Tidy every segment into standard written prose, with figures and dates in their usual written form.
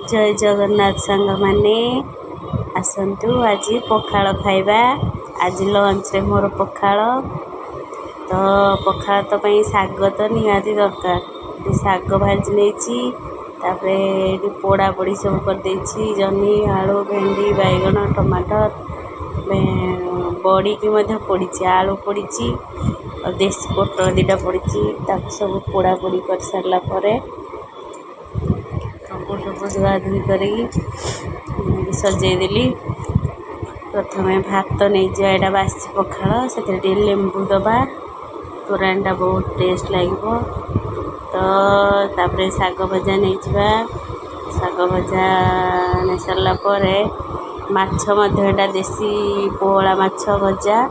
जय जगन्नाथ सांग माने आसतु आज पखाल खाइबा। आज लंच रे मोर पखाल तो पखाल तो पई साग तो निहाती दरकार साग भाजी नहीं पोड़ा पोड़ी सब कर देछि जन्नी आलू भेंडी बैगण टमाटर बड़ी की मध्य पड़ी आलू पड़ी और देसी पोटल दीटा पड़ी सब पोड़ा पोड़ी कर सारा पर धुआ धुई कर सजेदेली। प्रथम भात नहीं जाए बासी पखाल से लेंबू दबा तोराणीटा बहुत टेस्ट लगे। तो साग भजा नहीं साग भजा नहीं सारापर माछा देसी पोहला माछ भजा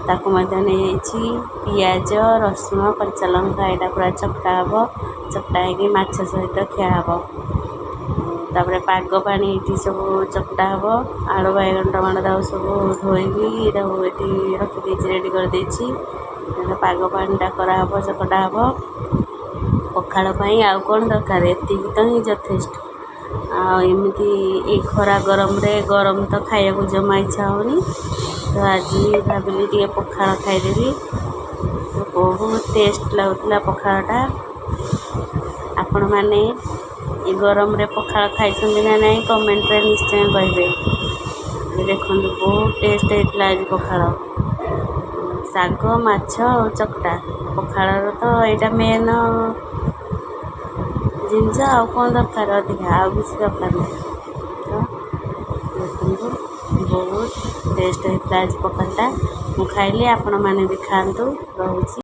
ताकू नहीं पियाज रसुण कंचा लंका यहाँ पूरा चकटा हे चकटा हो सहित खिया हे। तापर पाग पानी ये सब चकटा हे आलू बैगन टमाटर सब धोईकी ये रखी रेडी कर पाग पानीटा कराब चकटा हे। पखाल आउ कौन दरकार एति तो ही यथेष्ट। आमती खरा गरम रे गरम तो खाया को जमा इच्छा होनी तो आज भाविली टे पखाल खाईदेवी। बहुत टेस्ट लगुला पखालटा। आपण मैंने ये गरम रे पखाल खाई ना नहीं कमेंट रे निश्चय कहे। देखो बहुत टेस्ट होता आज पखाल साग माछ और चकटा पखाल तो यहाँ मेन जिनस आ कौन दरकार अधिका आउ किसी दरकार नहीं। तो देखो बहुत टेस्ट होता आज पखालटा मुझे खाइली आपण मैंने भी खातु रोचे।